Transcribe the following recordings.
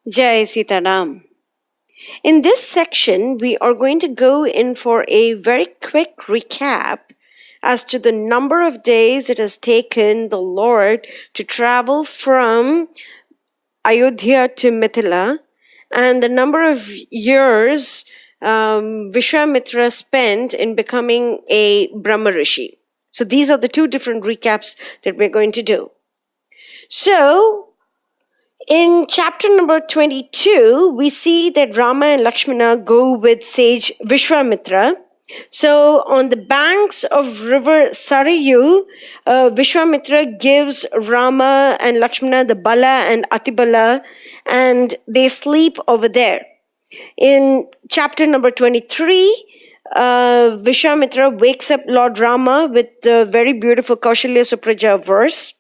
Jai Sitaram. In this section, we are going to go in for a very quick recap as to the number of days it has taken the Lord to travel from Ayodhya to Mithila and the number of years Visvamitra spent in becoming a Brahmarishi. So these are the two different recaps that we're going to do. So, in chapter number 22, we see that Rama and Lakshmana go with sage Visvamitra. So, on the banks of River Sarayu, Visvamitra gives Rama and Lakshmana the Bala and Atibala, and they sleep over there. In chapter number 23, Visvamitra wakes up Lord Rama with the very beautiful Kaushalya Supraja verse.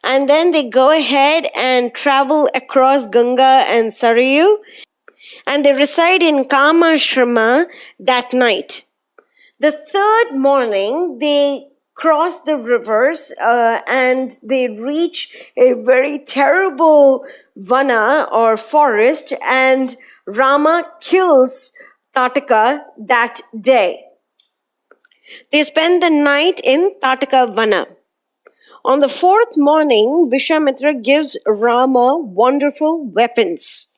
And then they go ahead and travel across Ganga and Sarayu, and they reside in Kamashrama that night. The third morning, they cross the rivers and they reach a very terrible Vana or forest, and Rama kills Tataka that day. They spend the night in Tataka Vana. On the fourth morning, Visvamitra gives Rama wonderful weapons.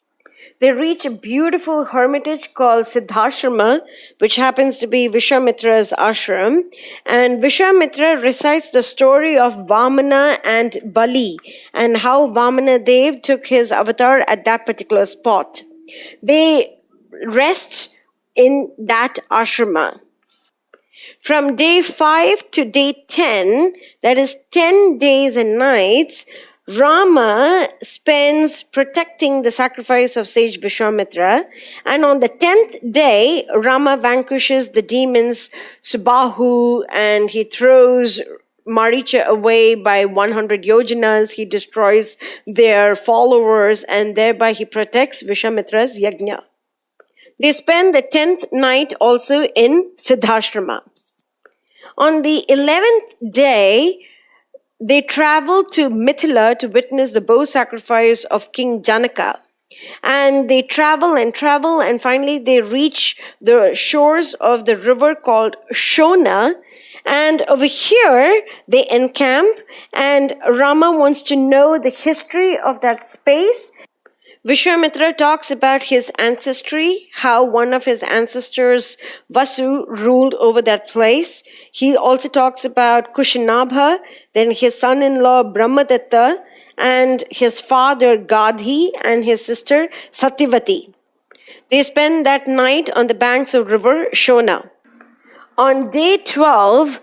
They reach a beautiful hermitage called Siddhashrama, which happens to be Visvamitra's ashram. And Visvamitra recites the story of Vamana and Bali and how Vamana Dev took his avatar at that particular spot. They rest in that ashrama. From day 5 to day 10, that is 10 days and nights, Rama spends protecting the sacrifice of sage Visvamitra. And on the 10th day, Rama vanquishes the demons Subahu, and he throws Maricha away by 100 yojanas. He destroys their followers, and thereby he protects Visvamitra's yajna. They spend the 10th night also in Siddhashrama. On the 11th day, they travel to Mithila to witness the bow sacrifice of King Janaka. And they travel, and finally they reach the shores of the river called Sona. And over here, they encamp, and Rama wants to know the history of that space. Visvamitra talks about his ancestry, how one of his ancestors, Vasu, ruled over that place. He also talks about Kushanabha, then his son-in-law Brahmadutta, and his father Gadhi and his sister Satyavati. They spend that night on the banks of River Sona. On day 12,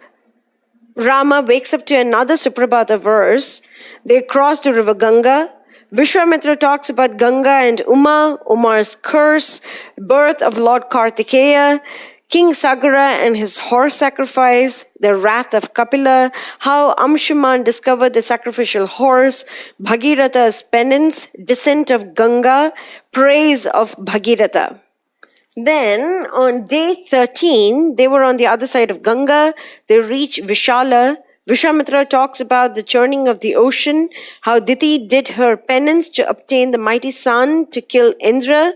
Rama wakes up to another Suprabhata verse. They cross the river Ganga. Visvamitra talks about Ganga and Uma's curse, birth of Lord Kartikeya, King Sagara and his horse sacrifice, the wrath of Kapila, how Amshuman discovered the sacrificial horse, Bhagirath's penance, descent of Ganga, praise of Bhagirath. Then on day 13, they were on the other side of Ganga. They reach Vishala. Visvamitra talks about the churning of the ocean, how Diti did her penance to obtain the mighty sun to kill Indra,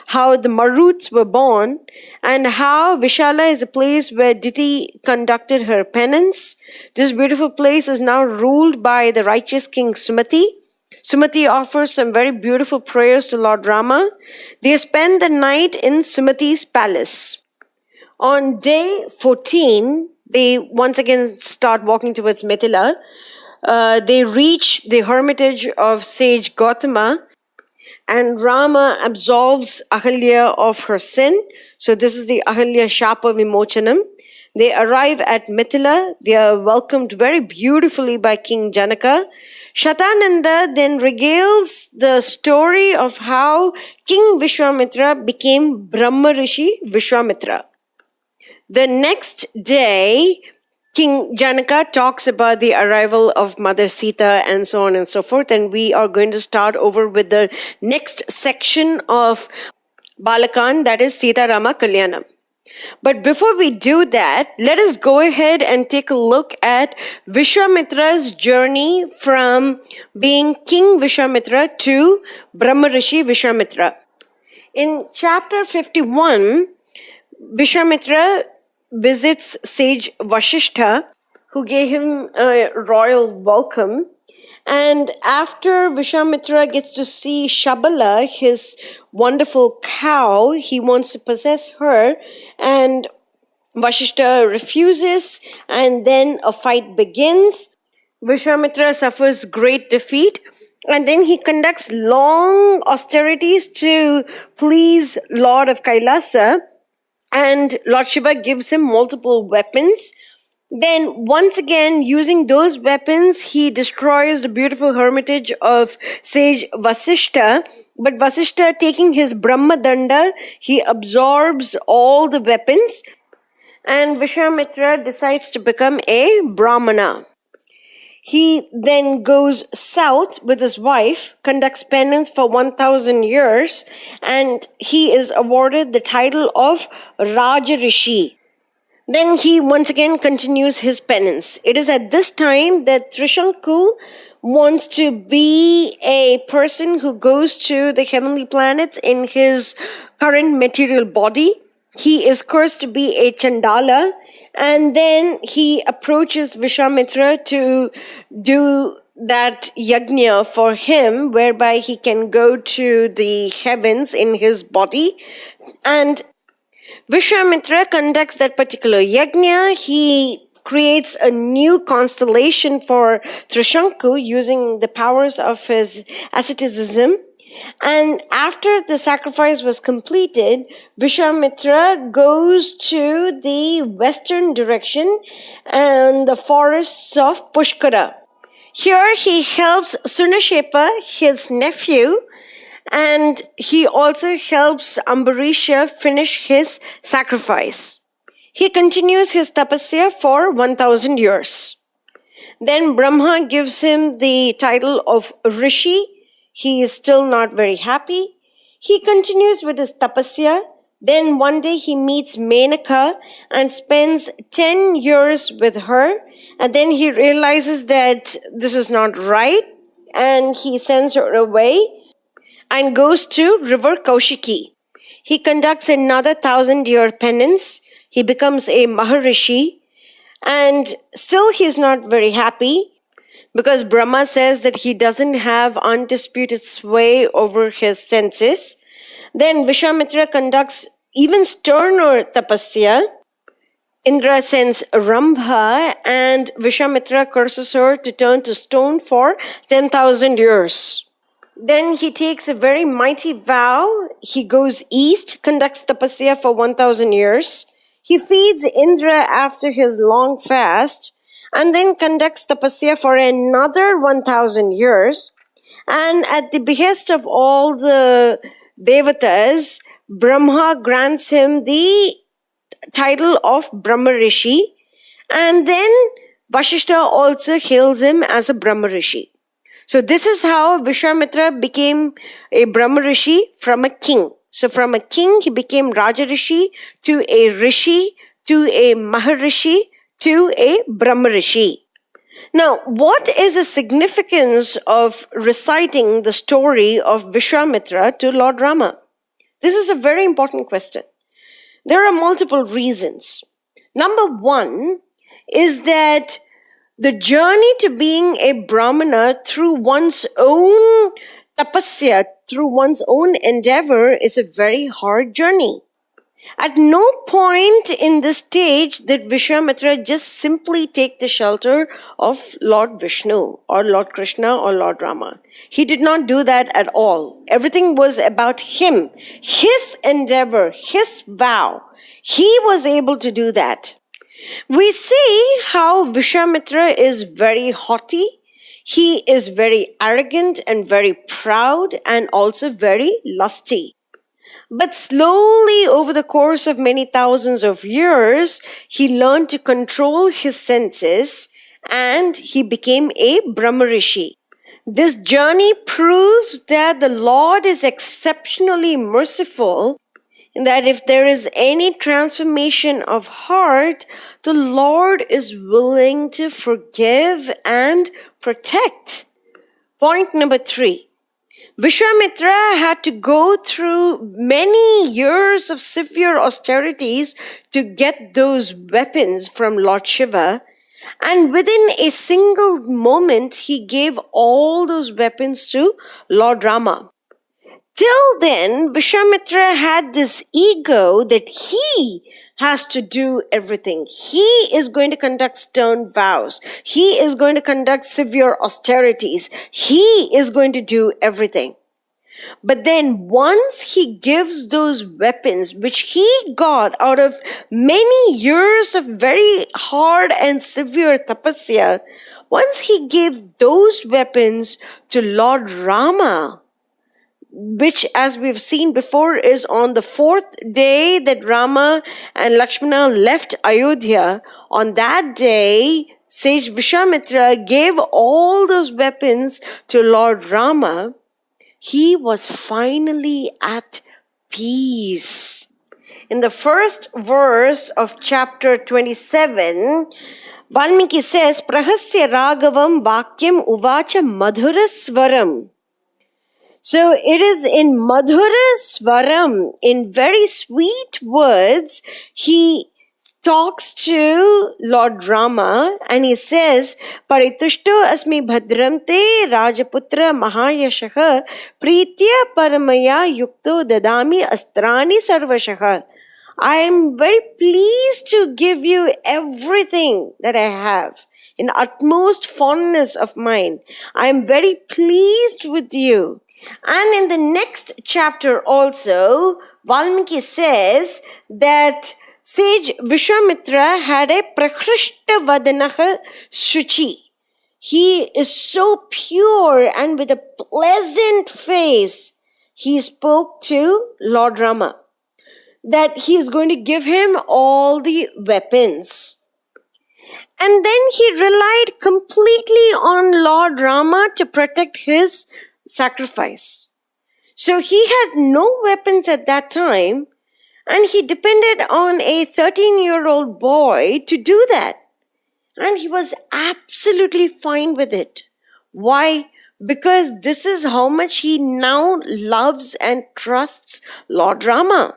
how the Maruts were born, and how Vishala is a place where Diti conducted her penance. This beautiful place is now ruled by the righteous king Sumati. Sumati offers some very beautiful prayers to Lord Rama. They spend the night in Sumati's palace. On day 14, they once again start walking towards Mithila. They reach the hermitage of sage Gautama, and Rama absolves Ahalya of her sin. So this is the Ahalya Shapa Vimochanam. They arrive at Mithila. They are welcomed very beautifully by King Janaka. Shatananda then regales the story of how King Visvamitra became Brahmarishi Visvamitra. The next day, King Janaka talks about the arrival of Mother Sita and so on and so forth. And we are going to start over with the next section of Balakan, that is Sita Rama Kalyanam. But before we do that, let us go ahead and take a look at Visvamitra's journey from being King Visvamitra to Brahmarishi Visvamitra. In chapter 51, Visvamitra visits sage Vasishtha, who gave him a royal welcome. And after Visvamitra gets to see Shabala, his wonderful cow, he wants to possess her, and Vasishtha refuses, and then a fight begins. Visvamitra suffers great defeat, and then he conducts long austerities to please Lord of Kailasa, and Lord Shiva gives him multiple weapons. Then, once again, using those weapons, he destroys the beautiful hermitage of sage Vasishtha. But Vasishtha, taking his Brahmadanda, he absorbs all the weapons, and Visvamitra decides to become a Brahmana. He then goes south with his wife, conducts penance for 1,000 years, and he is awarded the title of Rajarishi. Then he once again continues his penance. It is at this time that Trishanku wants to be a person who goes to the heavenly planets in his current material body. He is cursed to be a Chandala, and then he approaches Visvamitra to do that yajna for him, whereby he can go to the heavens in his body. And Visvamitra conducts that particular yajna. He creates a new constellation for Trishanku using the powers of his asceticism. And after the sacrifice was completed, Visvamitra goes to the western direction and the forests of Pushkara. Here he helps Sunashepa, his nephew, and he also helps Ambarisha finish his sacrifice. He continues his tapasya for 1,000 years. Then Brahma gives him the title of Rishi. He is still not very happy. He continues with his tapasya. Then one day he meets Menaka and spends 10 years with her. And then he realizes that this is not right, and he sends her away and goes to River Kaushiki. He conducts another 1,000-year penance. He becomes a Maharishi, and still he's not very happy because Brahma says that he doesn't have undisputed sway over his senses. Then Visvamitra conducts even sterner tapasya. Indra sends Rambha, and Visvamitra curses her to turn to stone for 10,000 years. Then he takes a very mighty vow. He goes east, conducts tapasya for 1,000 years. He feeds Indra after his long fast, and then conducts tapasya for another 1,000 years. And at the behest of all the devatas, Brahma grants him the title of Brahmarishi, and then Vasishtha also hails him as a Brahmarishi. So this is how Visvamitra became a Brahmarishi from a king. So from a king, he became Rajarishi to a Rishi to a Maharishi to a Brahmarishi. Now, what is the significance of reciting the story of Visvamitra to Lord Rama? This is a very important question. There are multiple reasons. Number one is that the journey to being a Brahmana through one's own tapasya, through one's own endeavor, is a very hard journey. At no point in this stage did Visvamitra just simply take the shelter of Lord Vishnu or Lord Krishna or Lord Rama. He did not do that at all. Everything was about him, his endeavor, his vow. He was able to do that. We see how Visvamitra is very haughty. He is very arrogant and very proud and also very lusty. But slowly, over the course of many thousands of years, he learned to control his senses and he became a Brahmarishi. This journey proves that the Lord is exceptionally merciful that if there is any transformation of heart, the Lord is willing to forgive and protect. Point number 3. Visvamitra had to go through many years of severe austerities to get those weapons from Lord Shiva, and within a single moment he gave all those weapons to Lord Rama. Till then, Visvamitra had this ego that he has to do everything. He is going to conduct stern vows. He is going to conduct severe austerities. He is going to do everything. But then once he gives those weapons, which he got out of many years of very hard and severe tapasya, once he gave those weapons to Lord Rama, which, as we've seen before, is on the 4th day that Rama and Lakshmana left Ayodhya. On that day, sage Visvamitra gave all those weapons to Lord Rama. He was finally at peace. In the first verse of chapter 27, Valmiki says, Prahasya Raghavam Vakyam Uvacha Madhura Swaram. So it is in Madhura Swaram, in very sweet words, he talks to Lord Rama and he says, Paritushto asmi bhadram te Rajaputra mahayashaha pritya paramaya yukto dadami astrani sarvashaha. I am very pleased to give you everything that I have in utmost fondness of mine. I am very pleased with you. And in the next chapter also, Valmiki says that sage Visvamitra had a prakrishta vadanaha shuchi. He is so pure and with a pleasant face. He spoke to Lord Rama that he is going to give him all the weapons. And then he relied completely on Lord Rama to protect his sacrifice. So he had no weapons at that time, and he depended on a 13-year-old boy to do that. And he was absolutely fine with it. Why? Because this is how much he now loves and trusts Lord Rama.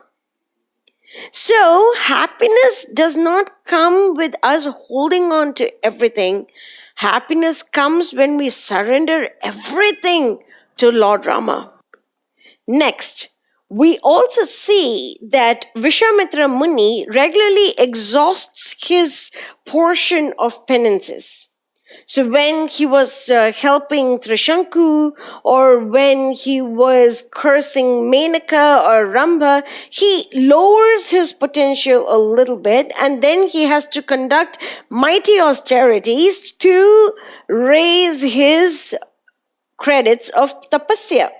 So happiness does not come with us holding on to everything. Happiness comes when we surrender everything to Lord Rama. Next, we also see that Visvamitra Muni regularly exhausts his portion of penances. So when he was helping Trishanku, or when he was cursing Menaka or Rambha, he lowers his potential a little bit, and then he has to conduct mighty austerities to raise his credits of tapasya.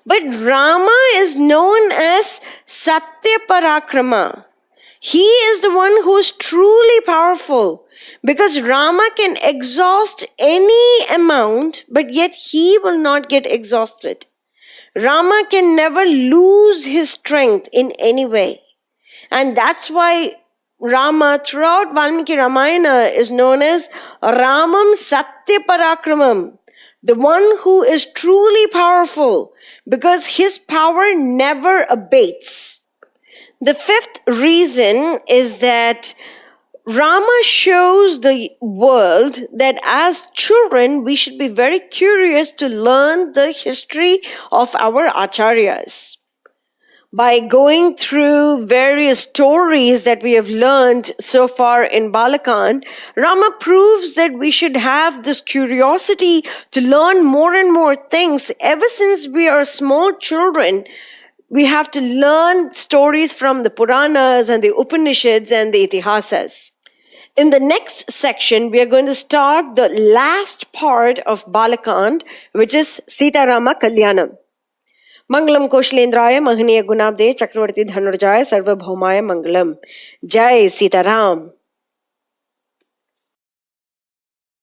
But Rama is known as Satya Parakrama. He is the one who is truly powerful, because Rama can exhaust any amount, but yet he will not get exhausted. Rama can never lose his strength in any way. And that's why Rama throughout Valmiki Ramayana is known as Ramam Satya Parakramam, the one who is truly powerful, because his power never abates. The fifth reason is that Rama shows the world that as children we should be very curious to learn the history of our acharyas. By going through various stories that we have learned so far in Balakand, Rama proves that we should have this curiosity to learn more and more things. Ever since we are small children, we have to learn stories from the Puranas and the Upanishads and the Itihasas. In the next section, we are going to start the last part of Balakand, which is Sita Rama Kalyanam. Mangalam Kaushalendraya Mahaniya Gunabde Chakravarti Dhanurjaya Sarvabhaumaya Mangalam. Jai Sita Ram.